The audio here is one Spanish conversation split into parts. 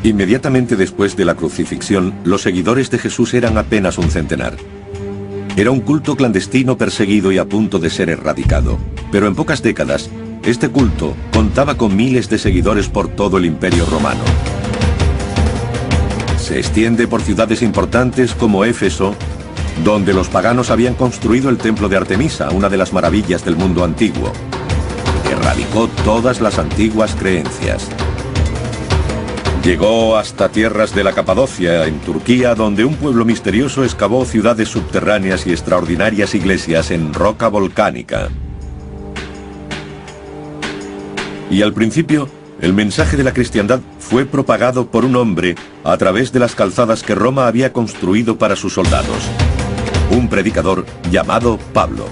Inmediatamente después de la crucifixión, los seguidores de Jesús eran apenas un centenar. Era un culto clandestino perseguido y a punto de ser erradicado. Pero en pocas décadas, este culto contaba con miles de seguidores por todo el Imperio Romano. Se extiende por ciudades importantes como Éfeso, donde los paganos habían construido el templo de Artemisa, una de las maravillas del mundo antiguo. Erradicó todas las antiguas creencias. Llegó hasta tierras de la Capadocia, en Turquía, donde un pueblo misterioso excavó ciudades subterráneas y extraordinarias iglesias en roca volcánica. Y al principio, el mensaje de la cristiandad fue propagado por un hombre a través de las calzadas que Roma había construido para sus soldados. Un predicador llamado Pablo.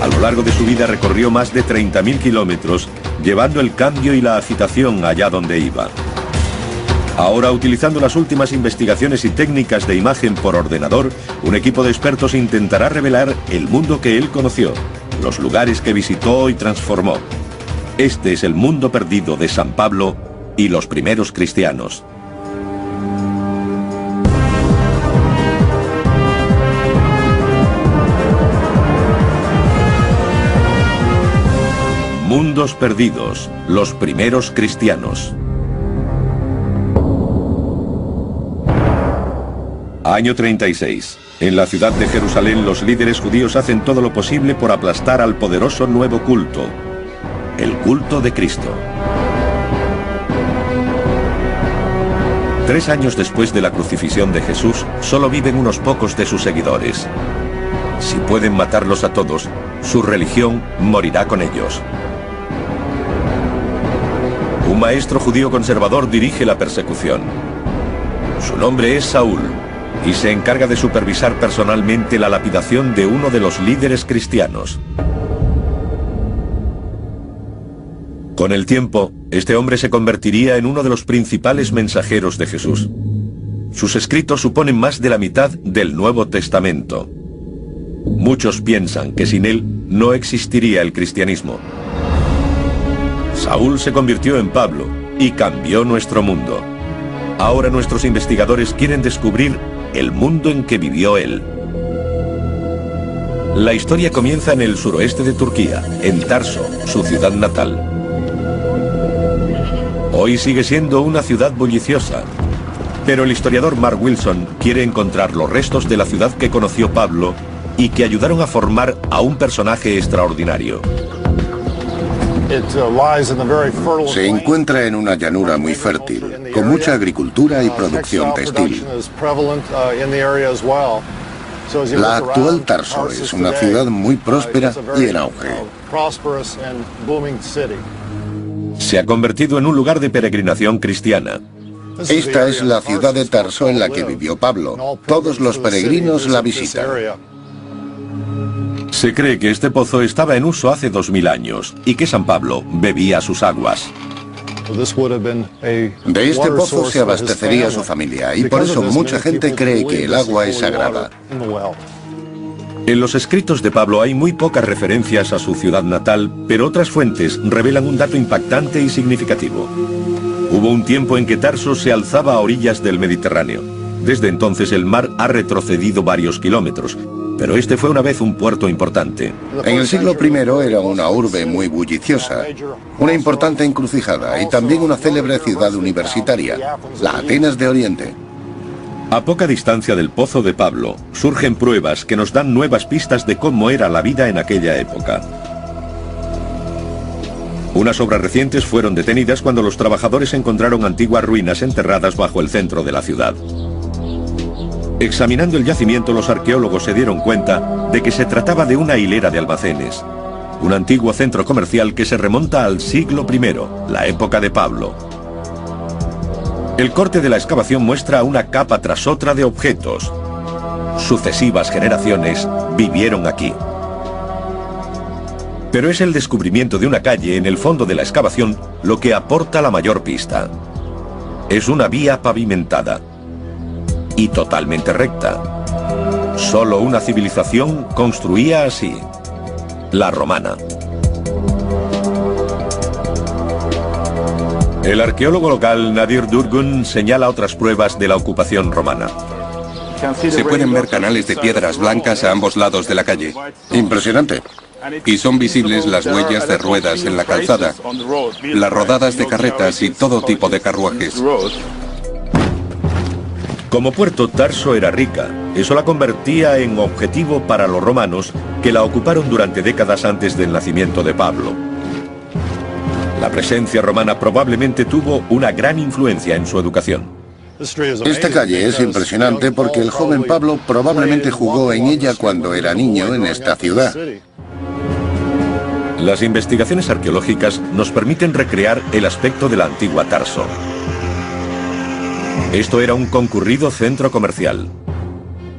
A lo largo de su vida recorrió más de 30.000 kilómetros, llevando el cambio y la agitación allá donde iba. Ahora, utilizando las últimas investigaciones y técnicas de imagen por ordenador, un equipo de expertos intentará revelar el mundo que él conoció, los lugares que visitó y transformó. Este es el mundo perdido de San Pablo y los primeros cristianos. Mundos perdidos, los primeros cristianos. Año 36. En la ciudad de Jerusalén, los líderes judíos hacen todo lo posible por aplastar al poderoso nuevo culto, el culto de Cristo. 3 años después de la crucifixión de Jesús, solo viven unos pocos de sus seguidores. Si pueden matarlos a todos, su religión morirá con ellos. Un maestro judío conservador dirige la persecución. Su nombre es Saúl, y se encarga de supervisar personalmente la lapidación de uno de los líderes cristianos. Con el tiempo, este hombre se convertiría en uno de los principales mensajeros de Jesús. Sus escritos suponen más de la mitad del Nuevo Testamento. Muchos piensan que sin él no existiría el cristianismo. Saúl se convirtió en Pablo y cambió nuestro mundo. Ahora nuestros investigadores quieren descubrir el mundo en que vivió él. La historia comienza en el suroeste de Turquía, en Tarso, su ciudad natal. Hoy sigue siendo una ciudad bulliciosa, pero el historiador Mark Wilson quiere encontrar los restos de la ciudad que conoció Pablo y que ayudaron a formar a un personaje extraordinario. Se encuentra en una llanura muy fértil, con mucha agricultura y producción textil. La actual Tarso es una ciudad muy próspera y en auge. Se ha convertido en un lugar de peregrinación cristiana. Esta es la ciudad de Tarso en la que vivió Pablo. Todos los peregrinos la visitan. Se cree que este pozo estaba en uso hace 2000 años y que San Pablo bebía sus aguas. De este pozo se abastecería su familia y por eso mucha gente cree que el agua es sagrada. En los escritos de Pablo hay muy pocas referencias a su ciudad natal, pero otras fuentes revelan un dato impactante y significativo. Hubo un tiempo en que Tarso se alzaba a orillas del Mediterráneo. Desde entonces el mar ha retrocedido varios kilómetros, pero este fue una vez un puerto importante. En el siglo I era una urbe muy bulliciosa, una importante encrucijada y también una célebre ciudad universitaria, la Atenas de Oriente. A poca distancia del pozo de Pablo, surgen pruebas que nos dan nuevas pistas de cómo era la vida en aquella época. Unas obras recientes fueron detenidas cuando los trabajadores encontraron antiguas ruinas enterradas bajo el centro de la ciudad. Examinando el yacimiento, los arqueólogos se dieron cuenta de que se trataba de una hilera de almacenes, un antiguo centro comercial que se remonta al siglo I, la época de Pablo. El corte de la excavación muestra una capa tras otra de objetos. Sucesivas generaciones vivieron aquí. Pero es el descubrimiento de una calle en el fondo de la excavación lo que aporta la mayor pista. Es una vía pavimentada y totalmente recta. Solo una civilización construía así, la romana. El arqueólogo local Nadir Durgun señala otras pruebas de la ocupación romana. Se pueden ver canales de piedras blancas a ambos lados de la calle. Impresionante. Y son visibles las huellas de ruedas en la calzada, las rodadas de carretas y todo tipo de carruajes. Como puerto, Tarso era rica. Eso la convertía en objetivo para los romanos, que la ocuparon durante décadas antes del nacimiento de Pablo. La presencia romana probablemente tuvo una gran influencia en su educación. Esta calle es impresionante porque el joven Pablo probablemente jugó en ella cuando era niño en esta ciudad. Las investigaciones arqueológicas nos permiten recrear el aspecto de la antigua Tarso. Esto era un concurrido centro comercial.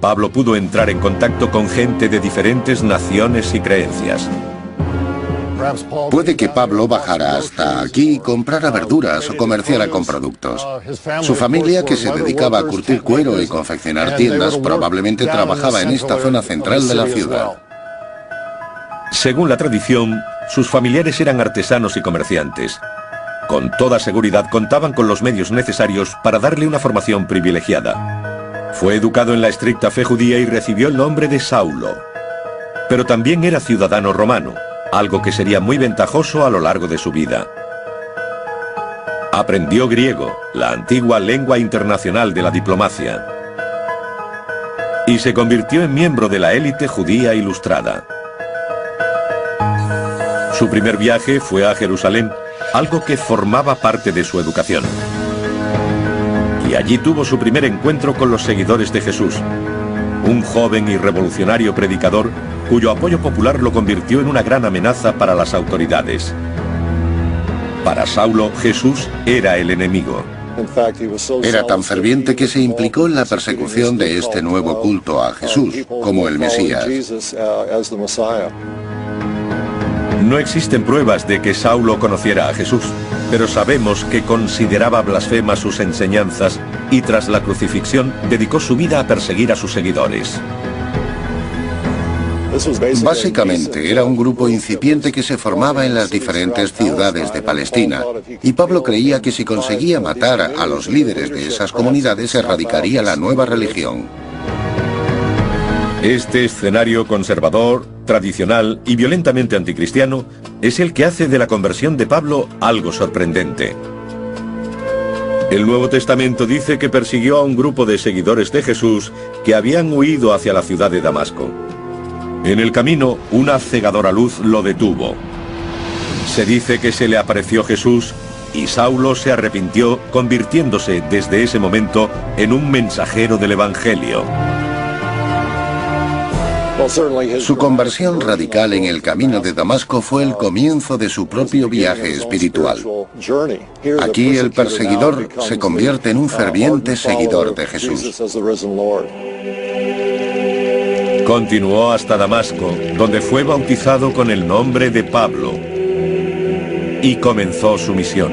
Pablo pudo entrar en contacto con gente de diferentes naciones y creencias. Puede que Pablo bajara hasta aquí y comprara verduras o comerciara con productos. Su familia, que se dedicaba a curtir cuero y confeccionar tiendas, probablemente trabajaba en esta zona central de la ciudad. Según la tradición, sus familiares eran artesanos y comerciantes. Con toda seguridad contaban con los medios necesarios para darle una formación privilegiada. Fue educado en la estricta fe judía y recibió el nombre de Saulo. Pero también era ciudadano romano, algo que sería muy ventajoso a lo largo de su vida. Aprendió griego, la antigua lengua internacional de la diplomacia, y se convirtió en miembro de la élite judía ilustrada. Su primer viaje fue a Jerusalén, algo que formaba parte de su educación. Y allí tuvo su primer encuentro con los seguidores de Jesús, un joven y revolucionario predicador cuyo apoyo popular lo convirtió en una gran amenaza para las autoridades. Para Saulo, Jesús era el enemigo. Era tan ferviente que se implicó en la persecución de este nuevo culto a Jesús, como el Mesías. No existen pruebas de que Saulo conociera a Jesús, pero sabemos que consideraba blasfemas sus enseñanzas y tras la crucifixión dedicó su vida a perseguir a sus seguidores. Básicamente era un grupo incipiente que se formaba en las diferentes ciudades de Palestina, y Pablo creía que si conseguía matar a los líderes de esas comunidades erradicaría la nueva religión. Este escenario conservador, tradicional y violentamente anticristiano es el que hace de la conversión de Pablo algo sorprendente. El Nuevo Testamento dice que persiguió a un grupo de seguidores de Jesús que habían huido hacia la ciudad de Damasco. En el camino, una cegadora luz lo detuvo. Se dice que se le apareció Jesús y Saulo se arrepintió, convirtiéndose desde ese momento en un mensajero del Evangelio. Su conversión radical en el camino de Damasco fue el comienzo de su propio viaje espiritual. Aquí el perseguidor se convierte en un ferviente seguidor de Jesús. Continuó hasta Damasco, donde fue bautizado con el nombre de Pablo y comenzó su misión.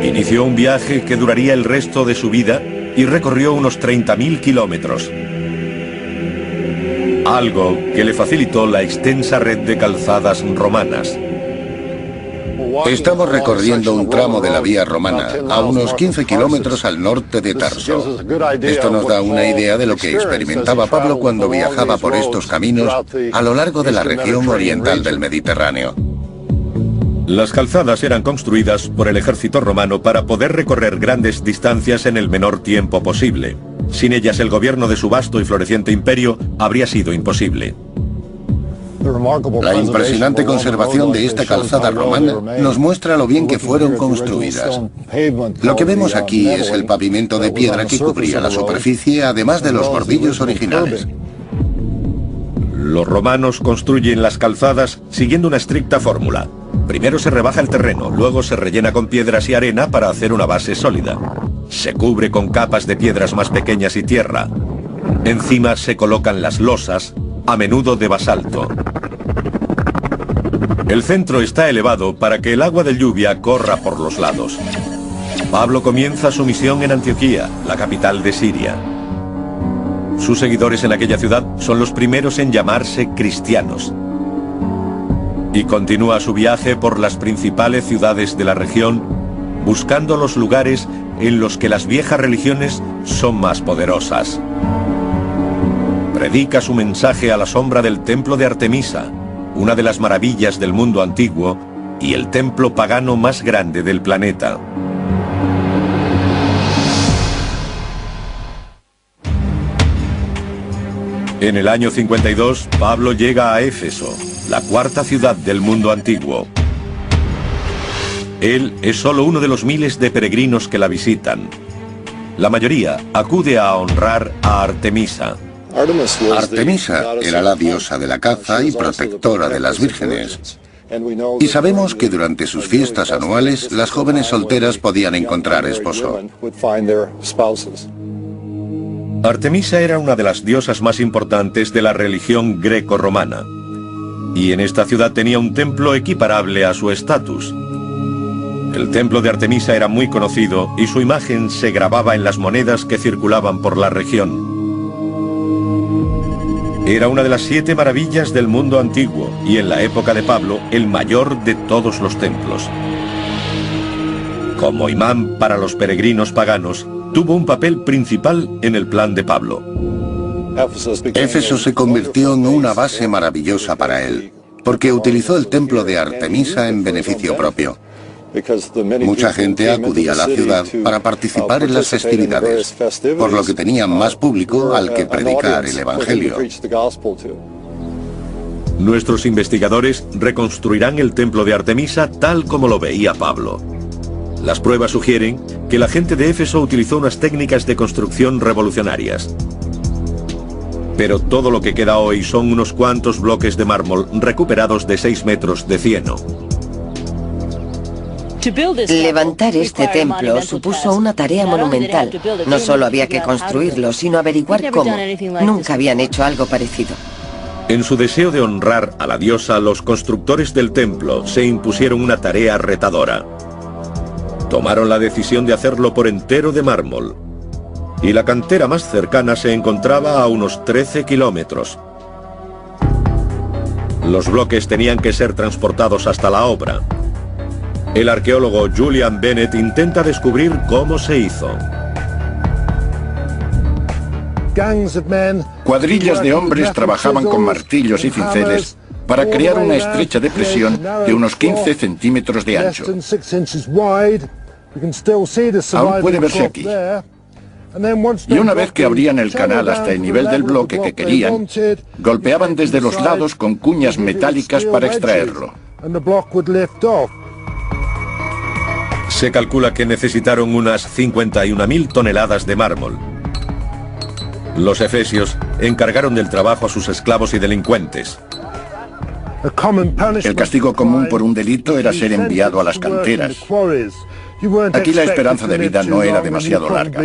Inició un viaje que duraría el resto de su vida y recorrió unos 30.000 kilómetros. Algo que le facilitó la extensa red de calzadas romanas. Estamos recorriendo un tramo de la vía romana, a unos 15 kilómetros al norte de Tarso. Esto nos da una idea de lo que experimentaba Pablo cuando viajaba por estos caminos a lo largo de la región oriental del Mediterráneo. Las calzadas eran construidas por el ejército romano para poder recorrer grandes distancias en el menor tiempo posible. Sin ellas, el gobierno de su vasto y floreciente imperio habría sido imposible. La impresionante conservación de esta calzada romana nos muestra lo bien que fueron construidas. Lo que vemos aquí es el pavimento de piedra que cubría la superficie, además de los bordillos originales. Los romanos construyen las calzadas siguiendo una estricta fórmula. Primero se rebaja el terreno, luego se rellena con piedras y arena para hacer una base sólida. Se cubre con capas de piedras más pequeñas y tierra. Encima se colocan las losas, a menudo de basalto. El centro está elevado para que el agua de lluvia corra por los lados. Pablo comienza su misión en Antioquía, la capital de Siria. Sus seguidores en aquella ciudad son los primeros en llamarse cristianos. Y continúa su viaje por las principales ciudades de la región, buscando los lugares en los que las viejas religiones son más poderosas. Predica su mensaje a la sombra del templo de Artemisa, una de las maravillas del mundo antiguo y el templo pagano más grande del planeta. En el año 52, Pablo llega a Éfeso, la cuarta ciudad del mundo antiguo. Él es solo uno de los miles de peregrinos que la visitan. La mayoría acude a honrar a Artemisa. Artemisa era la diosa de la caza y protectora de las vírgenes. Y sabemos que durante sus fiestas anuales, las jóvenes solteras podían encontrar esposo. Artemisa era una de las diosas más importantes de la religión greco-romana. Y en esta ciudad tenía un templo equiparable a su estatus. El templo de Artemisa era muy conocido y su imagen se grababa en las monedas que circulaban por la región. Era una de las 7 maravillas del mundo antiguo y en la época de Pablo el mayor de todos los templos. Como imán para los peregrinos paganos, tuvo un papel principal en el plan de Pablo. Éfeso se convirtió en una base maravillosa para él, porque utilizó el templo de Artemisa en beneficio propio. Mucha gente acudía a la ciudad para participar en las festividades, por lo que tenían más público al que predicar el Evangelio. Nuestros investigadores reconstruirán el templo de Artemisa tal como lo veía Pablo. Las pruebas sugieren que la gente de Éfeso utilizó unas técnicas de construcción revolucionarias. Pero todo lo que queda hoy son unos cuantos bloques de mármol recuperados de 6 metros de cieno. Levantar este templo supuso una tarea monumental. No solo había que construirlo, sino averiguar cómo. Nunca habían hecho algo parecido. En su deseo de honrar a la diosa, los constructores del templo se impusieron una tarea retadora. Tomaron la decisión de hacerlo por entero de mármol. Y la cantera más cercana se encontraba a unos 13 kilómetros. Los bloques tenían que ser transportados hasta la obra. El arqueólogo Julian Bennett intenta descubrir cómo se hizo. Cuadrillas de hombres trabajaban con martillos y cinceles para crear una estrecha depresión de unos 15 centímetros de ancho. Aún puede verse aquí. Y una vez que abrían el canal hasta el nivel del bloque que querían, golpeaban desde los lados con cuñas metálicas para extraerlo. Se calcula que necesitaron unas 51.000 toneladas de mármol. Los efesios encargaron del trabajo a sus esclavos y delincuentes. El castigo común por un delito era ser enviado a las canteras. Aquí la esperanza de vida no era demasiado larga.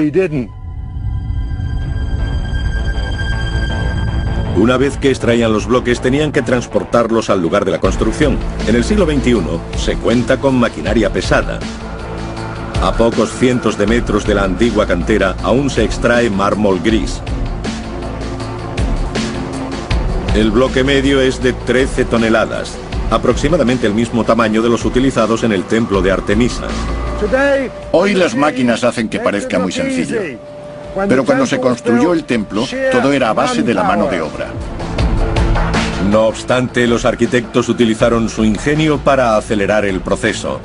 Una vez que extraían los bloques, tenían que transportarlos al lugar de la construcción. En el siglo XXI se cuenta con maquinaria pesada. A pocos cientos de metros de la antigua cantera aún se extrae mármol gris. El bloque medio es de 13 toneladas, aproximadamente el mismo tamaño de los utilizados en el templo de Artemisa. Hoy las máquinas hacen que parezca muy sencillo, pero cuando se construyó el templo, todo era a base de la mano de obra. No obstante, los arquitectos utilizaron su ingenio para acelerar el proceso.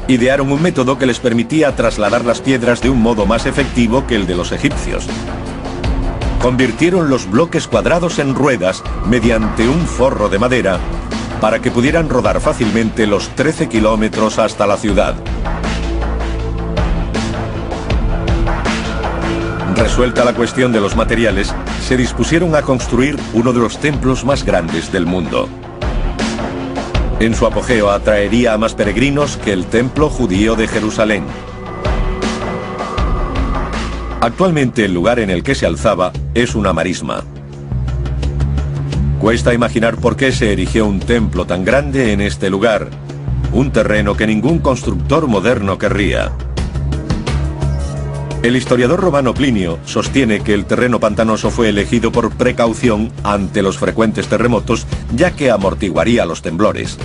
Idearon un método que les permitía trasladar las piedras de un modo más efectivo que el de los egipcios. Convirtieron los bloques cuadrados en ruedas mediante un forro de madera para que pudieran rodar fácilmente los 13 kilómetros hasta la ciudad. Resuelta la cuestión de los materiales, se dispusieron a construir uno de los templos más grandes del mundo. En su apogeo atraería a más peregrinos que el templo judío de Jerusalén. Actualmente el lugar en el que se alzaba es una marisma. Cuesta imaginar por qué se erigió un templo tan grande en este lugar, un terreno que ningún constructor moderno querría. El historiador romano Plinio sostiene que el terreno pantanoso fue elegido por precaución ante los frecuentes terremotos, ya que amortiguaría los temblores.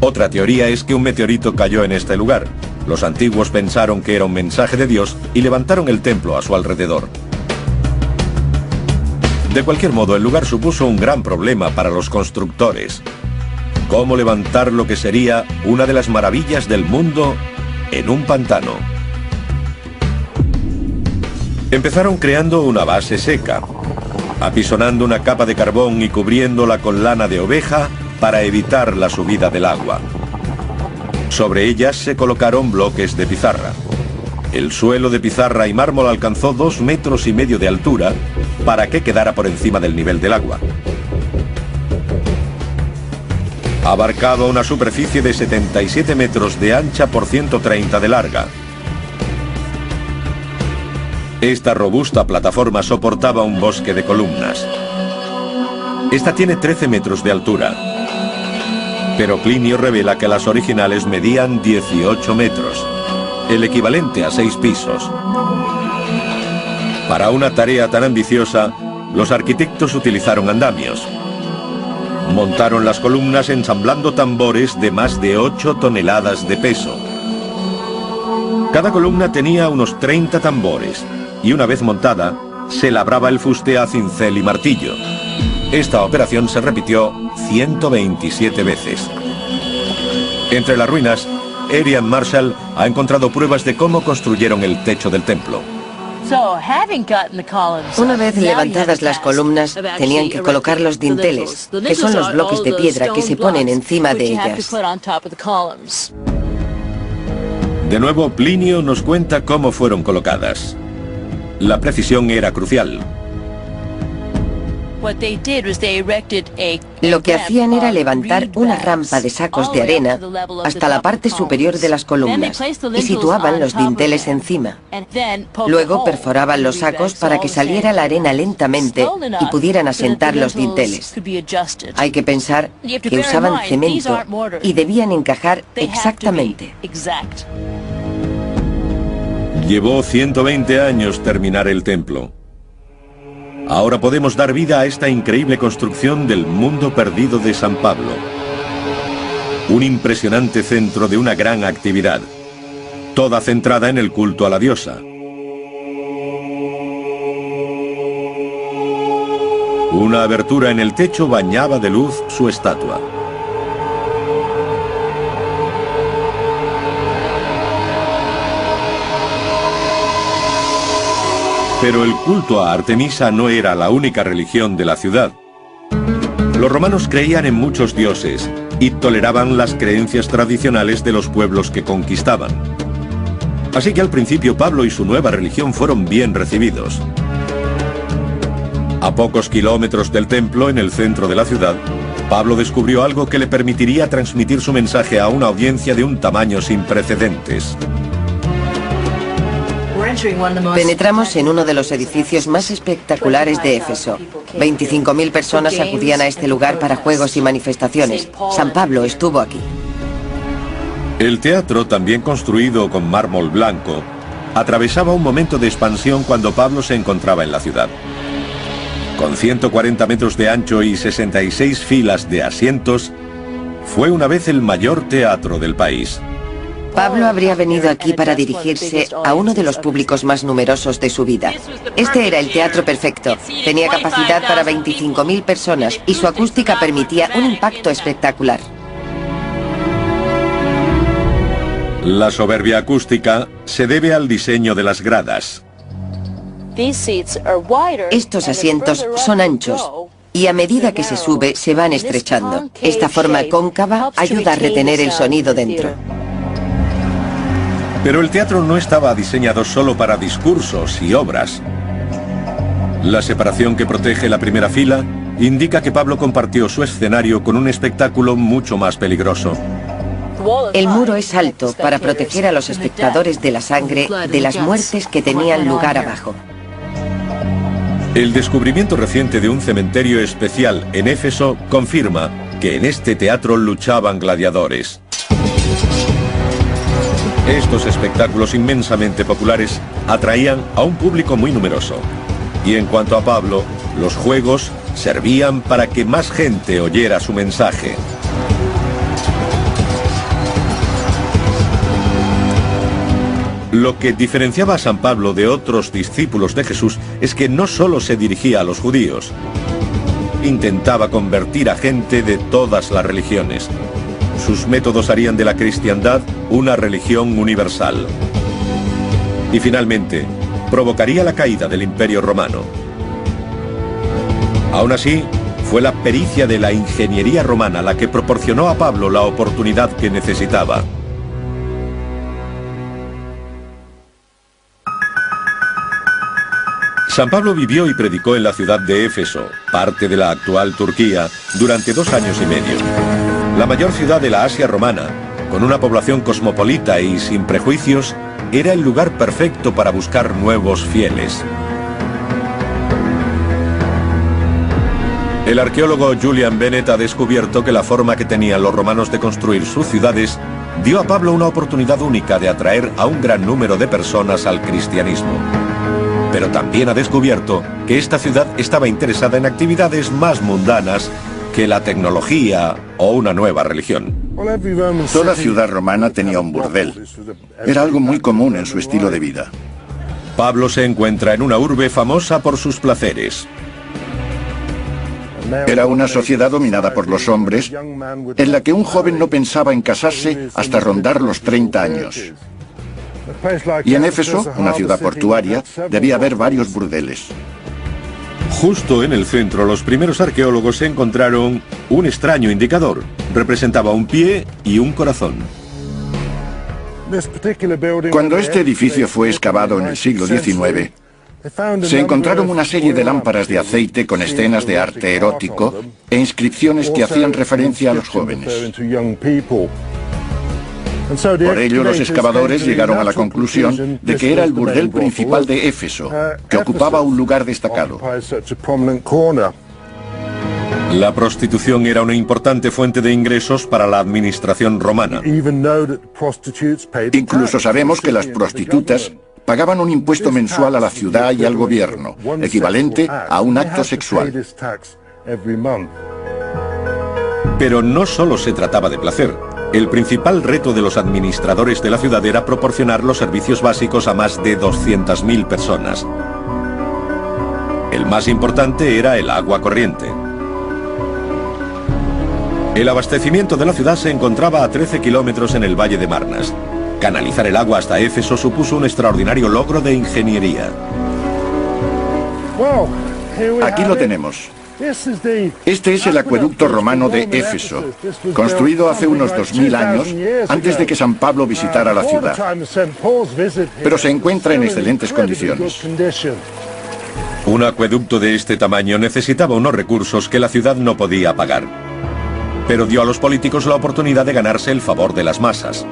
Otra teoría es que un meteorito cayó en este lugar. Los antiguos pensaron que era un mensaje de Dios y levantaron el templo a su alrededor. De cualquier modo, el lugar supuso un gran problema para los constructores. ¿Cómo levantar lo que sería una de las maravillas del mundo en un pantano? Empezaron creando una base seca, apisonando una capa de carbón y cubriéndola con lana de oveja para evitar la subida del agua. Sobre ellas se colocaron bloques de pizarra. El suelo de pizarra y mármol alcanzó 2,5 metros de altura para que quedara por encima del nivel del agua. Abarcaba una superficie de 77 metros de ancha por 130 de larga. Esta robusta plataforma soportaba un bosque de columnas. Esta tiene 13 metros de altura, pero Plinio revela que las originales medían 18 metros, el equivalente a 6 pisos. Para una tarea tan ambiciosa, los arquitectos utilizaron andamios. Montaron las columnas ensamblando tambores de más de 8 toneladas de peso. Cada columna tenía unos 30 tambores, y una vez montada, se labraba el fuste a cincel y martillo. Esta operación se repitió 127 veces. Entre las ruinas, Adrian Marshall ha encontrado pruebas de cómo construyeron el techo del templo. Una vez levantadas las columnas, tenían que colocar los dinteles, que son los bloques de piedra que se ponen encima de ellas. De nuevo, Plinio nos cuenta cómo fueron colocadas. La precisión era crucial. Lo que hacían era levantar una rampa de sacos de arena hasta la parte superior de las columnas y situaban los dinteles encima. Luego perforaban los sacos para que saliera la arena lentamente y pudieran asentar los dinteles. Hay que pensar que usaban cemento y debían encajar exactamente. Llevó 120 años terminar el templo. Ahora podemos dar vida a esta increíble construcción del mundo perdido de San Pablo. Un impresionante centro de una gran actividad, toda centrada en el culto a la diosa. Una abertura en el techo bañaba de luz su estatua. Pero el culto a Artemisa no era la única religión de la ciudad. Los romanos creían en muchos dioses y toleraban las creencias tradicionales de los pueblos que conquistaban. Así que al principio Pablo y su nueva religión fueron bien recibidos. A pocos kilómetros del templo, en el centro de la ciudad, Pablo descubrió algo que le permitiría transmitir su mensaje a una audiencia de un tamaño sin precedentes. Penetramos en uno de los edificios más espectaculares de Éfeso. 25.000 personas acudían a este lugar para juegos y manifestaciones. San Pablo estuvo aquí. El teatro, también construido con mármol blanco, atravesaba un momento de expansión cuando Pablo se encontraba en la ciudad. Con 140 metros de ancho y 66 filas de asientos, fue una vez el mayor teatro del país. Pablo habría venido aquí para dirigirse a uno de los públicos más numerosos de su vida. Este era el teatro perfecto. Tenía capacidad para 25.000 personas y su acústica permitía un impacto espectacular. La soberbia acústica se debe al diseño de las gradas. Estos asientos son anchos y a medida que se sube se van estrechando. Esta forma cóncava ayuda a retener el sonido dentro. Pero el teatro no estaba diseñado solo para discursos y obras. La separación que protege la primera fila indica que Pablo compartió su escenario con un espectáculo mucho más peligroso. El muro es alto para proteger a los espectadores de la sangre de las muertes que tenían lugar abajo. El descubrimiento reciente de un cementerio especial en Éfeso confirma que en este teatro luchaban gladiadores. Estos espectáculos inmensamente populares atraían a un público muy numeroso. Y en cuanto a Pablo, los juegos servían para que más gente oyera su mensaje. Lo que diferenciaba a San Pablo de otros discípulos de Jesús es que no solo se dirigía a los judíos, intentaba convertir a gente de todas las religiones. Sus métodos harían de la cristiandad una religión universal. Y finalmente, provocaría la caída del Imperio Romano. Aún así, fue la pericia de la ingeniería romana la que proporcionó a Pablo la oportunidad que necesitaba. San Pablo vivió y predicó en la ciudad de Éfeso, parte de la actual Turquía, durante 2 años y medio. La mayor ciudad de la Asia romana, con una población cosmopolita y sin prejuicios, era el lugar perfecto para buscar nuevos fieles. El arqueólogo Julian Bennett ha descubierto que la forma que tenían los romanos de construir sus ciudades dio a Pablo una oportunidad única de atraer a un gran número de personas al cristianismo. Pero también ha descubierto que esta ciudad estaba interesada en actividades más mundanas que la tecnología o una nueva religión. Toda ciudad romana tenía un burdel. Era algo muy común en su estilo de vida. Pablo se encuentra en una urbe famosa por sus placeres. Era una sociedad dominada por los hombres, en la que un joven no pensaba en casarse hasta rondar los 30 años. Y en Éfeso, una ciudad portuaria, debía haber varios burdeles. Justo en el centro, los primeros arqueólogos encontraron un extraño indicador. Representaba un pie y un corazón. Cuando este edificio fue excavado en el siglo XIX, se encontraron una serie de lámparas de aceite con escenas de arte erótico e inscripciones que hacían referencia a los jóvenes. Por ello, los excavadores llegaron a la conclusión de que era el burdel principal de Éfeso, que ocupaba un lugar destacado. La prostitución era una importante fuente de ingresos para la administración romana. Incluso sabemos que las prostitutas pagaban un impuesto mensual a la ciudad y al gobierno, equivalente a un acto sexual. Pero no solo se trataba de placer. El principal reto de los administradores de la ciudad era proporcionar los servicios básicos a más de 200.000 personas. El más importante era el agua corriente. El abastecimiento de la ciudad se encontraba a 13 kilómetros en el valle de Marnas. Canalizar el agua hasta Éfeso supuso un extraordinario logro de ingeniería. Aquí lo tenemos. Este es el acueducto romano de Éfeso, construido hace unos 2000 años, antes de que San Pablo visitara la ciudad. Pero se encuentra en excelentes condiciones. Un acueducto de este tamaño necesitaba unos recursos que la ciudad no podía pagar. Pero dio a los políticos la oportunidad de ganarse el favor de las masas.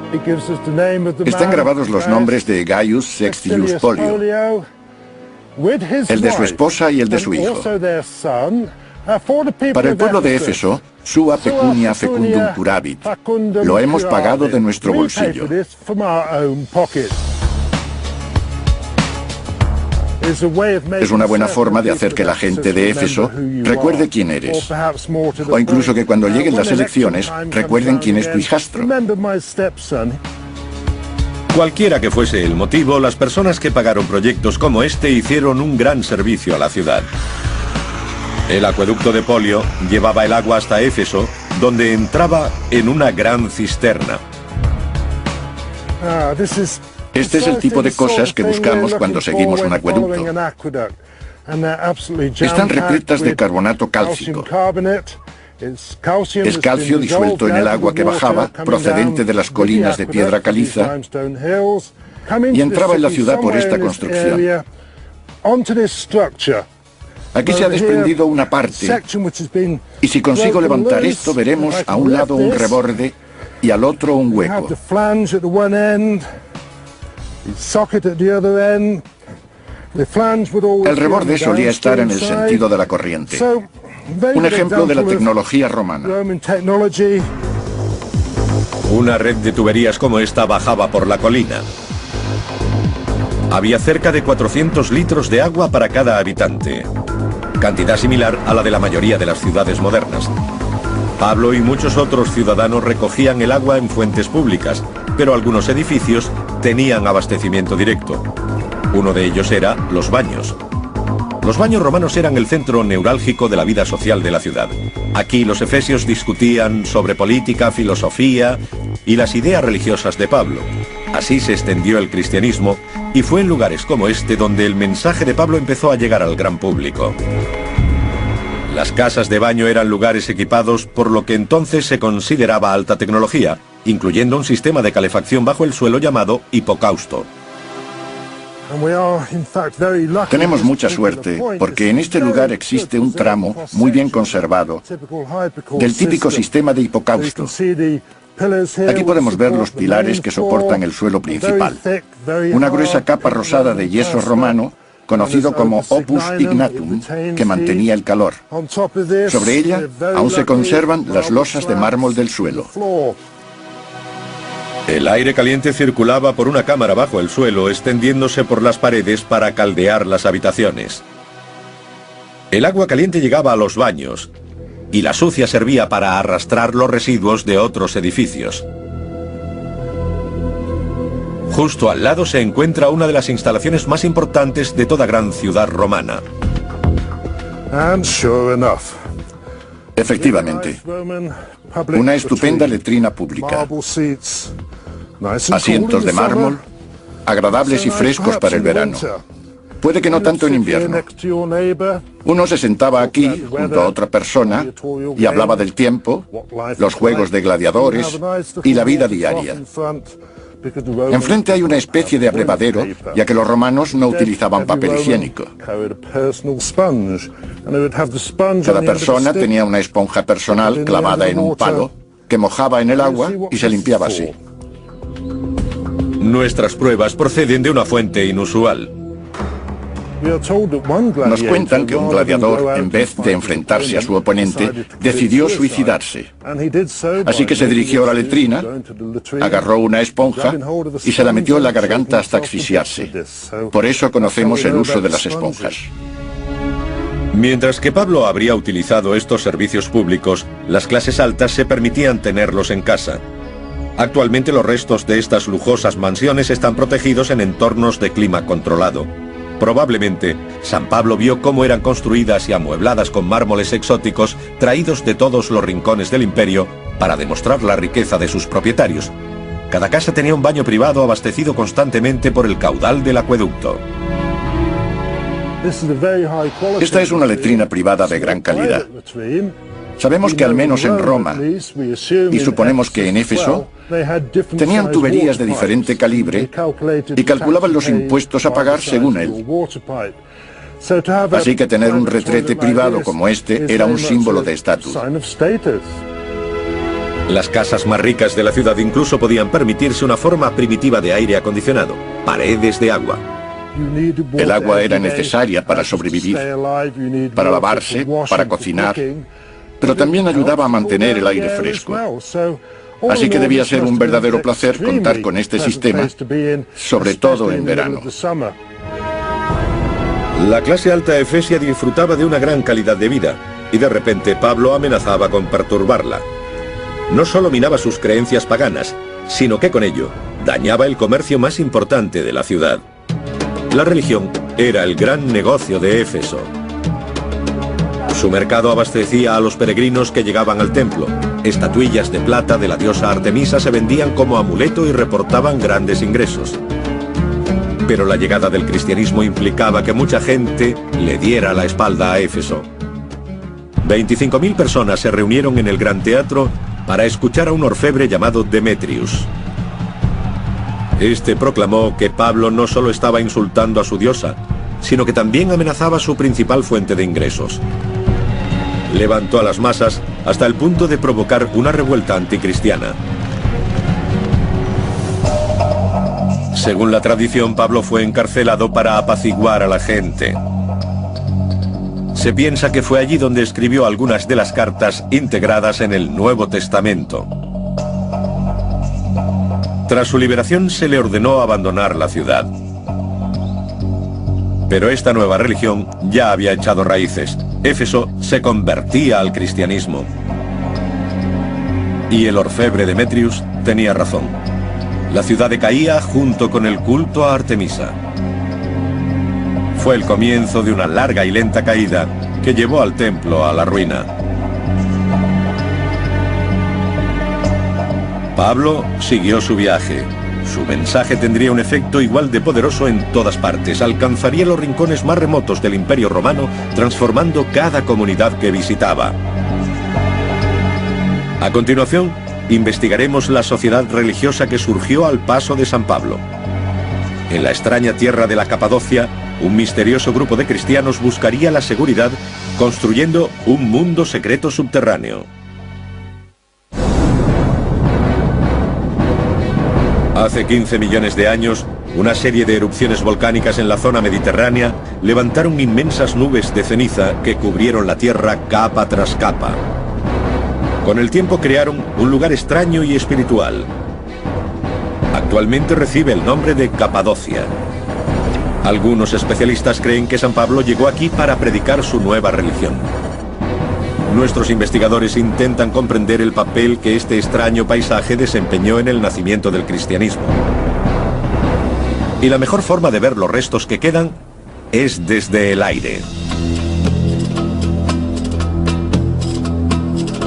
Están grabados los nombres de Gaius Sextius Polio, el de su esposa y el de su hijo. Para el pueblo de Éfeso, sua pecunia fecundum curabit. Lo hemos pagado de nuestro bolsillo. Es una buena forma de hacer que la gente de Éfeso recuerde quién eres. O incluso que cuando lleguen las elecciones, recuerden quién es tu hijastro. Cualquiera que fuese el motivo, las personas que pagaron proyectos como este hicieron un gran servicio a la ciudad. El acueducto de Polio llevaba el agua hasta Éfeso, donde entraba en una gran cisterna. Este es el tipo de cosas que buscamos cuando seguimos un acueducto. Están repletas de carbonato cálcico. Es calcio disuelto en el agua que bajaba, procedente de las colinas de piedra caliza, y entraba en la ciudad por esta construcción. Aquí se ha desprendido una parte, y si consigo levantar esto, veremos a un lado un reborde y al otro un hueco. El reborde solía estar en el sentido de la corriente. Un ejemplo de la tecnología romana. Una red de tuberías como esta bajaba por la colina. Había cerca de 400 litros de agua para cada habitante, cantidad similar a la de la mayoría de las ciudades modernas. Pablo y muchos otros ciudadanos recogían el agua en fuentes públicas, pero algunos edificios tenían abastecimiento directo. Uno de ellos era los baños. Los baños romanos eran el centro neurálgico de la vida social de la ciudad. Aquí los efesios discutían sobre política, filosofía y las ideas religiosas de Pablo. Así se extendió el cristianismo y fue en lugares como este donde el mensaje de Pablo empezó a llegar al gran público. Las casas de baño eran lugares equipados por lo que entonces se consideraba alta tecnología, incluyendo un sistema de calefacción bajo el suelo llamado hipocausto. Tenemos mucha suerte porque en este lugar existe un tramo muy bien conservado del típico sistema de hipocausto. Aquí podemos ver los pilares que soportan el suelo principal. Una gruesa capa rosada de yeso romano, conocido como opus ignatum, que mantenía el calor. Sobre ella aún se conservan las losas de mármol del suelo. El aire caliente circulaba por una cámara bajo el suelo, extendiéndose por las paredes para caldear las habitaciones. El agua caliente llegaba a los baños, y la sucia servía para arrastrar los residuos de otros edificios. Justo al lado se encuentra una de las instalaciones más importantes de toda gran ciudad romana. Efectivamente, una estupenda letrina pública. Asientos de mármol, agradables y frescos para el verano. Puede que no tanto en invierno. Uno se sentaba aquí junto a otra persona y hablaba del tiempo, los juegos de gladiadores y la vida diaria. Enfrente hay una especie de abrevadero, ya que los romanos no utilizaban papel higiénico. Cada persona tenía una esponja personal clavada en un palo, que mojaba en el agua y se limpiaba así. Nuestras pruebas proceden de una fuente inusual. Nos cuentan que un gladiador, en vez de enfrentarse a su oponente, decidió suicidarse. Así que se dirigió a la letrina, agarró una esponja y se la metió en la garganta hasta asfixiarse. Por eso conocemos el uso de las esponjas. Mientras que Pablo habría utilizado estos servicios públicos, las clases altas se permitían tenerlos en casa. Actualmente los restos de estas lujosas mansiones están protegidos en entornos de clima controlado. Probablemente, San Pablo vio cómo eran construidas y amuebladas con mármoles exóticos traídos de todos los rincones del imperio para demostrar la riqueza de sus propietarios. Cada casa tenía un baño privado abastecido constantemente por el caudal del acueducto. Esta es una letrina privada de gran calidad. Sabemos que al menos en Roma, y suponemos que en Éfeso, tenían tuberías de diferente calibre y calculaban los impuestos a pagar según él. Así que tener un retrete privado como este era un símbolo de estatus. Las casas más ricas de la ciudad incluso podían permitirse una forma primitiva de aire acondicionado, paredes de agua. El agua era necesaria para sobrevivir, para lavarse, para cocinar, pero también ayudaba a mantener el aire fresco. Así que debía ser un verdadero placer contar con este sistema, sobre todo en verano. La clase alta efesia disfrutaba de una gran calidad de vida, y de repente Pablo amenazaba con perturbarla. No solo minaba sus creencias paganas, sino que con ello dañaba el comercio más importante de la ciudad. La religión era el gran negocio de Éfeso. Su mercado abastecía a los peregrinos que llegaban al templo. Estatuillas de plata de la diosa Artemisa se vendían como amuleto y reportaban grandes ingresos. Pero la llegada del cristianismo implicaba que mucha gente le diera la espalda a Éfeso. 25.000 personas se reunieron en el gran teatro para escuchar a un orfebre llamado Demetrius. Este proclamó que Pablo no solo estaba insultando a su diosa, sino que también amenazaba su principal fuente de ingresos. Levantó a las masas hasta el punto de provocar una revuelta anticristiana. Según la tradición, Pablo fue encarcelado para apaciguar a la gente. Se piensa que fue allí donde escribió algunas de las cartas integradas en el Nuevo Testamento. Tras su liberación se le ordenó abandonar la ciudad. Pero esta nueva religión ya había echado raíces. Éfeso se convertía al cristianismo. Y el orfebre Demetrius tenía razón. La ciudad decaía junto con el culto a Artemisa. Fue el comienzo de una larga y lenta caída que llevó al templo a la ruina. Pablo siguió su viaje. Su mensaje tendría un efecto igual de poderoso en todas partes. Alcanzaría los rincones más remotos del Imperio Romano, transformando cada comunidad que visitaba. A continuación, investigaremos la sociedad religiosa que surgió al paso de San Pablo. En la extraña tierra de la Capadocia, un misterioso grupo de cristianos buscaría la seguridad construyendo un mundo secreto subterráneo. Hace 15 millones de años, una serie de erupciones volcánicas en la zona mediterránea levantaron inmensas nubes de ceniza que cubrieron la Tierra capa tras capa. Con el tiempo crearon un lugar extraño y espiritual. Actualmente recibe el nombre de Capadocia. Algunos especialistas creen que San Pablo llegó aquí para predicar su nueva religión. Nuestros investigadores intentan comprender el papel que este extraño paisaje desempeñó en el nacimiento del cristianismo. Y la mejor forma de ver los restos que quedan es desde el aire.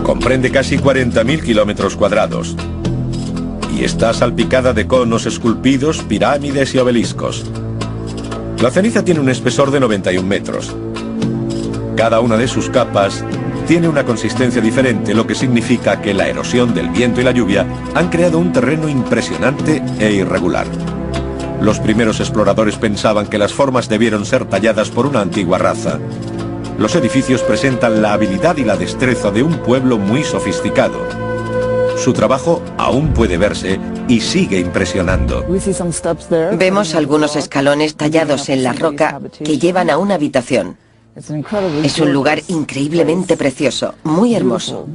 Comprende casi 40.000 kilómetros cuadrados y está salpicada de conos esculpidos, pirámides y obeliscos. La ceniza tiene un espesor de 91 metros. Cada una de sus capas tiene una consistencia diferente, lo que significa que la erosión del viento y la lluvia han creado un terreno impresionante e irregular. Los primeros exploradores pensaban que las formas debieron ser talladas por una antigua raza. Los edificios presentan la habilidad y la destreza de un pueblo muy sofisticado. Su trabajo aún puede verse y sigue impresionando. Vemos algunos escalones tallados en la roca que llevan a una habitación. Es un lugar increíblemente precioso, muy hermoso.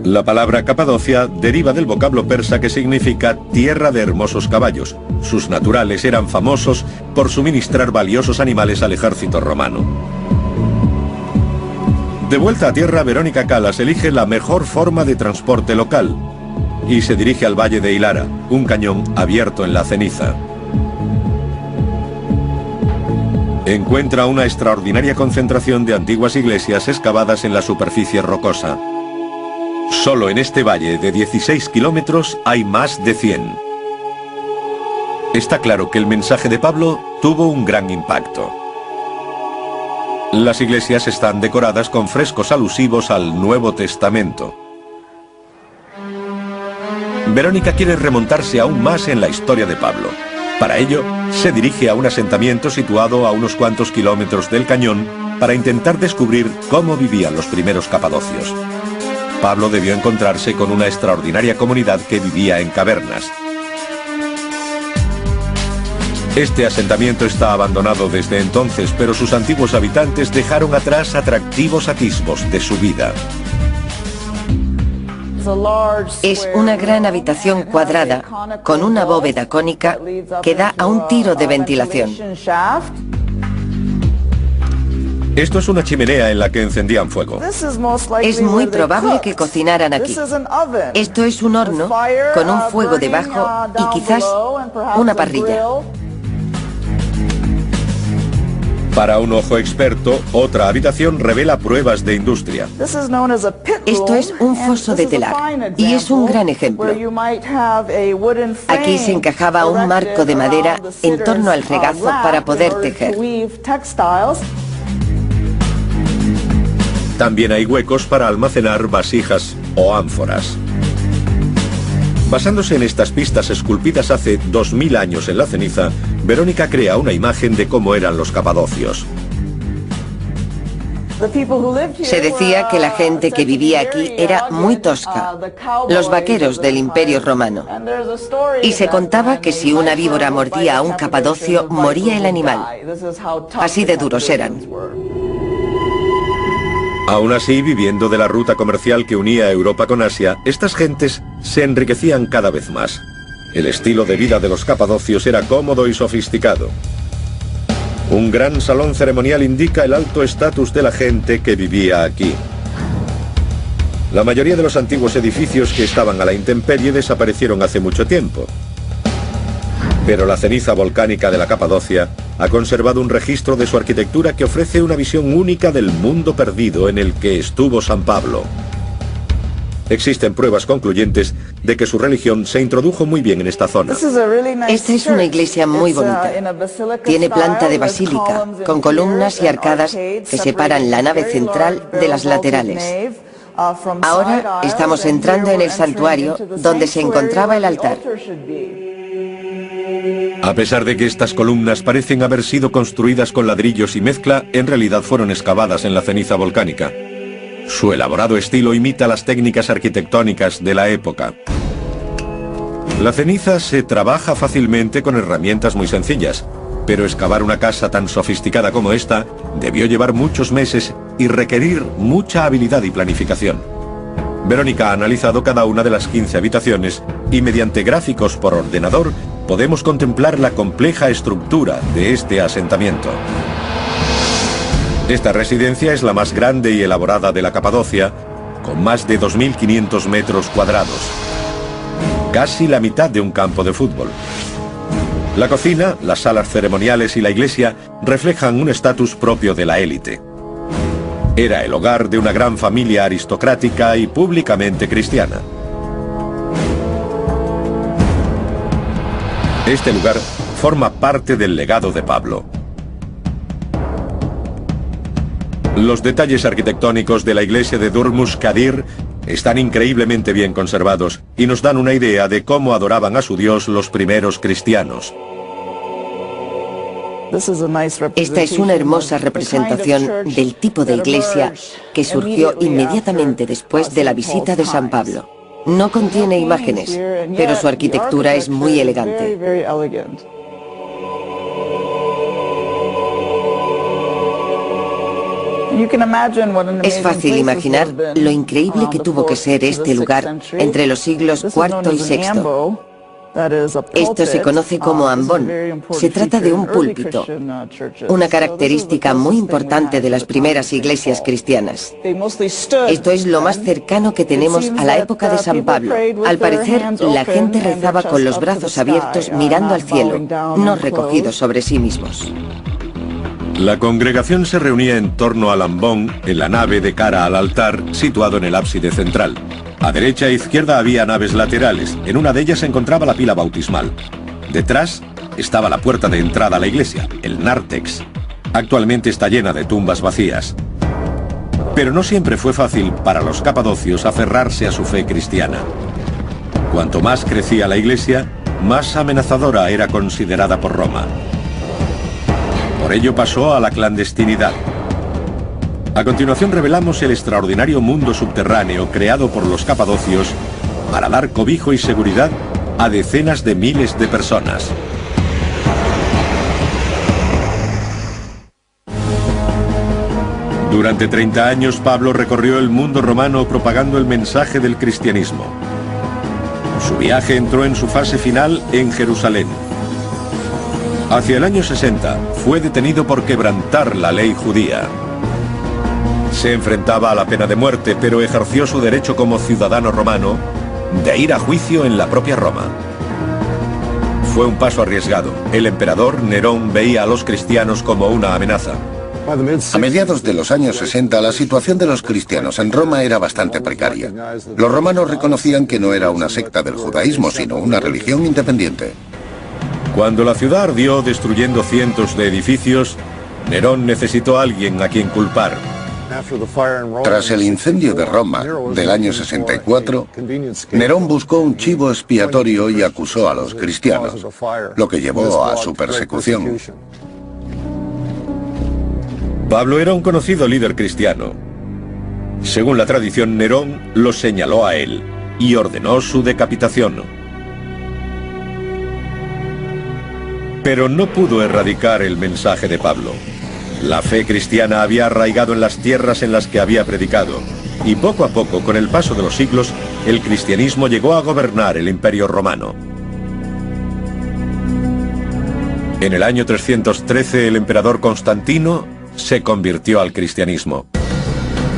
La palabra Capadocia deriva del vocablo persa que significa tierra de hermosos caballos. Sus naturales eran famosos por suministrar valiosos animales al ejército romano. De vuelta a tierra, Verónica Calas elige la mejor forma de transporte local y se dirige al valle de Hilara, un cañón abierto en la ceniza. Encuentra una extraordinaria concentración de antiguas iglesias excavadas en la superficie rocosa. Solo en este valle de 16 kilómetros hay más de 100. Está claro que el mensaje de Pablo tuvo un gran impacto. Las iglesias están decoradas con frescos alusivos al Nuevo Testamento. Verónica quiere remontarse aún más en la historia de Pablo. Para ello, se dirige a un asentamiento situado a unos cuantos kilómetros del cañón para intentar descubrir cómo vivían los primeros capadocios. Pablo debió encontrarse con una extraordinaria comunidad que vivía en cavernas. Este asentamiento está abandonado desde entonces, pero sus antiguos habitantes dejaron atrás atractivos atisbos de su vida. Es una gran habitación cuadrada con una bóveda cónica que da a un tiro de ventilación. Esto es una chimenea en la que encendían fuego. Es muy probable que cocinaran aquí. Esto es un horno con un fuego debajo y quizás una parrilla. Para un ojo experto, otra habitación revela pruebas de industria. Esto es un foso de telar y es un gran ejemplo. Aquí se encajaba un marco de madera en torno al regazo para poder tejer. También hay huecos para almacenar vasijas o ánforas. Basándose en estas pistas esculpidas hace 2000 años en la ceniza, Verónica crea una imagen de cómo eran los capadocios. Se decía que la gente que vivía aquí era muy tosca, los vaqueros del Imperio Romano. Y se contaba que si una víbora mordía a un capadocio, moría el animal. Así de duros eran. Aún así, viviendo de la ruta comercial que unía Europa con Asia, estas gentes se enriquecían cada vez más. El estilo de vida de los capadocios era cómodo y sofisticado. Un gran salón ceremonial indica el alto estatus de la gente que vivía aquí. La mayoría de los antiguos edificios que estaban a la intemperie desaparecieron hace mucho tiempo. Pero la ceniza volcánica de la Capadocia ha conservado un registro de su arquitectura que ofrece una visión única del mundo perdido en el que estuvo San Pablo. Existen pruebas concluyentes de que su religión se introdujo muy bien en esta zona. Esta es una iglesia muy bonita. Tiene planta de basílica, con columnas y arcadas que separan la nave central de las laterales. Ahora estamos entrando en el santuario donde se encontraba el altar. A pesar de que estas columnas parecen haber sido construidas con ladrillos y mezcla, en realidad fueron excavadas en la ceniza volcánica. Su elaborado estilo imita las técnicas arquitectónicas de la época. La ceniza se trabaja fácilmente con herramientas muy sencillas, pero excavar una casa tan sofisticada como esta debió llevar muchos meses y requerir mucha habilidad y planificación. Verónica ha analizado cada una de las 15 habitaciones y mediante gráficos por ordenador podemos contemplar la compleja estructura de este asentamiento. Esta residencia es la más grande y elaborada de la Capadocia, con más de 2.500 metros cuadrados. Casi la mitad de un campo de fútbol. La cocina, las salas ceremoniales y la iglesia reflejan un estatus propio de la élite. Era el hogar de una gran familia aristocrática y públicamente cristiana. Este lugar forma parte del legado de Pablo. Los detalles arquitectónicos de la iglesia de Durmus Kadir están increíblemente bien conservados y nos dan una idea de cómo adoraban a su Dios los primeros cristianos. Esta es una hermosa representación del tipo de iglesia que surgió inmediatamente después de la visita de San Pablo. No contiene imágenes, pero su arquitectura es muy elegante. Es fácil imaginar lo increíble que tuvo que ser este lugar entre los siglos IV y VI. Esto se conoce como ambón. Se trata de un púlpito, una característica muy importante de las primeras iglesias cristianas. Esto es lo más cercano que tenemos a la época de San Pablo. Al parecer, la gente rezaba con los brazos abiertos mirando al cielo, no recogidos sobre sí mismos. La congregación se reunía en torno al ambón, en la nave de cara al altar, situado en el ábside central. A derecha e izquierda había naves laterales. En una de ellas se encontraba la pila bautismal. Detrás estaba la puerta de entrada a la iglesia, el nártex. Actualmente está llena de tumbas vacías. Pero no siempre fue fácil para los capadocios aferrarse a su fe cristiana. Cuanto más crecía la iglesia, más amenazadora era considerada por Roma. Por ello pasó a la clandestinidad. A continuación revelamos el extraordinario mundo subterráneo creado por los capadocios para dar cobijo y seguridad a decenas de miles de personas. Durante 30 años Pablo recorrió el mundo romano propagando el mensaje del cristianismo. Su viaje entró en su fase final en Jerusalén. Hacia el año 60 fue detenido por quebrantar la ley judía. Se enfrentaba a la pena de muerte, pero ejerció su derecho como ciudadano romano de ir a juicio en la propia Roma. Fue un paso arriesgado. El emperador Nerón veía a los cristianos como una amenaza. A mediados de los años 60, la situación de los cristianos en Roma era bastante precaria. Los romanos reconocían que no era una secta del judaísmo, sino una religión independiente. Cuando la ciudad ardió destruyendo cientos de edificios, Nerón necesitó a alguien a quien culpar. Tras el incendio de Roma del año 64, Nerón buscó un chivo expiatorio y acusó a los cristianos, lo que llevó a su persecución. Pablo era un conocido líder cristiano. Según la tradición, Nerón lo señaló a él y ordenó su decapitación. Pero no pudo erradicar el mensaje de Pablo. La fe cristiana había arraigado en las tierras en las que había predicado, y poco a poco, con el paso de los siglos, el cristianismo llegó a gobernar el Imperio Romano. En el año 313, el emperador Constantino se convirtió al cristianismo.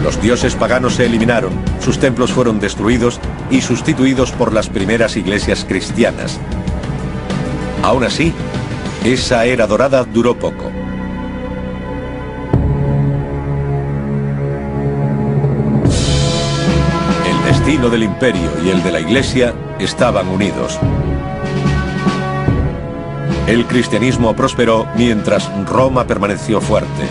Los dioses paganos se eliminaron, sus templos fueron destruidos y sustituidos por las primeras iglesias cristianas. Aún así, esa era dorada duró poco. El destino del imperio y el de la iglesia estaban unidos. El cristianismo prosperó mientras Roma permaneció fuerte.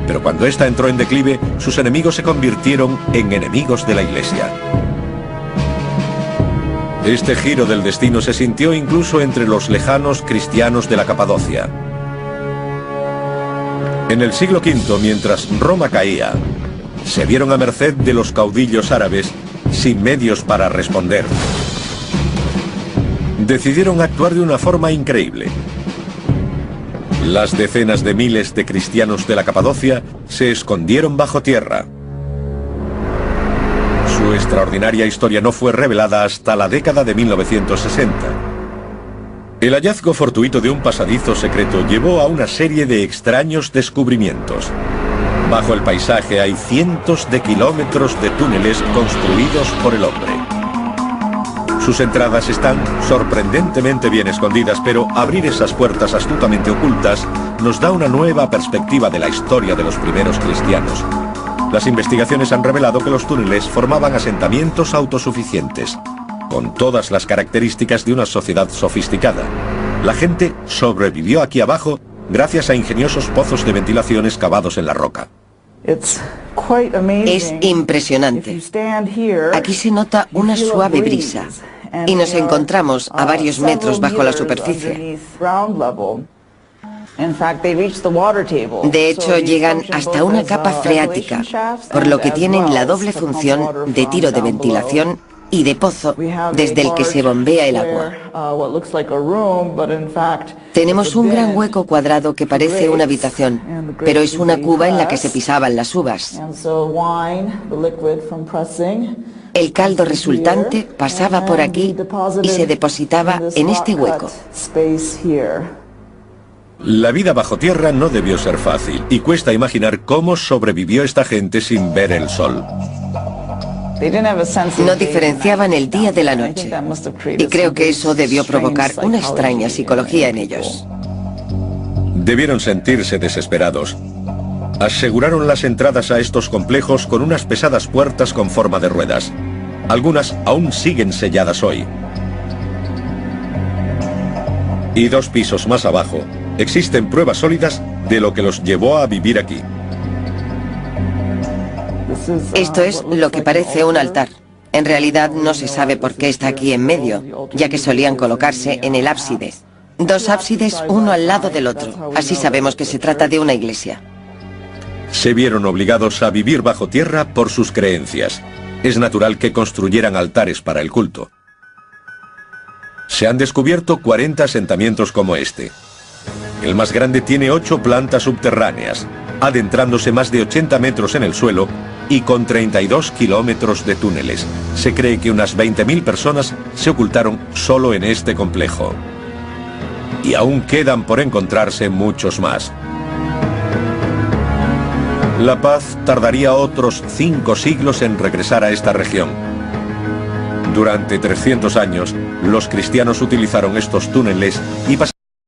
Pero cuando ésta entró en declive, sus enemigos se convirtieron en enemigos de la iglesia. Este giro del destino se sintió incluso entre los lejanos cristianos de la Capadocia. En el siglo V, mientras Roma caía, se vieron a merced de los caudillos árabes sin medios para responder. Decidieron actuar de una forma increíble. Las decenas de miles de cristianos de la Capadocia se escondieron bajo tierra. Su extraordinaria historia no fue revelada hasta la década de 1960. El hallazgo fortuito de un pasadizo secreto llevó a una serie de extraños descubrimientos. Bajo el paisaje hay cientos de kilómetros de túneles construidos por el hombre. Sus entradas están sorprendentemente bien escondidas, pero abrir esas puertas astutamente ocultas nos da una nueva perspectiva de la historia de los primeros cristianos. Las investigaciones han revelado que los túneles formaban asentamientos autosuficientes, con todas las características de una sociedad sofisticada. La gente sobrevivió aquí abajo gracias a ingeniosos pozos de ventilación excavados en la roca. Es impresionante. Aquí se nota una suave brisa y nos encontramos a varios metros bajo la superficie. De hecho, llegan hasta una capa freática, por lo que tienen la doble función de tiro de ventilación y de pozo desde el que se bombea el agua. Tenemos un gran hueco cuadrado que parece una habitación, pero es una cuba en la que se pisaban las uvas. El caldo resultante pasaba por aquí y se depositaba en este hueco. La vida bajo tierra no debió ser fácil, y cuesta imaginar cómo sobrevivió esta gente sin ver el sol. No diferenciaban el día de la noche, y creo que eso debió provocar una extraña psicología en ellos. Debieron sentirse desesperados. Aseguraron las entradas a estos complejos con unas pesadas puertas con forma de ruedas. Algunas aún siguen selladas hoy. Y 2 pisos más abajo, existen pruebas sólidas de lo que los llevó a vivir aquí. Esto es lo que parece un altar. En realidad no se sabe por qué está aquí en medio, ya que solían colocarse en el ábside. 2 ábsides uno al lado del otro. Así sabemos que se trata de una iglesia. Se vieron obligados a vivir bajo tierra por sus creencias. Es natural que construyeran altares para el culto. Se han descubierto 40 asentamientos como este. El más grande tiene 8 plantas subterráneas, adentrándose más de 80 metros en el suelo y con 32 kilómetros de túneles. Se cree que unas 20.000 personas se ocultaron solo en este complejo. Y aún quedan por encontrarse muchos más. La paz tardaría otros 5 siglos en regresar a esta región. Durante 300 años, los cristianos utilizaron estos túneles y pasaron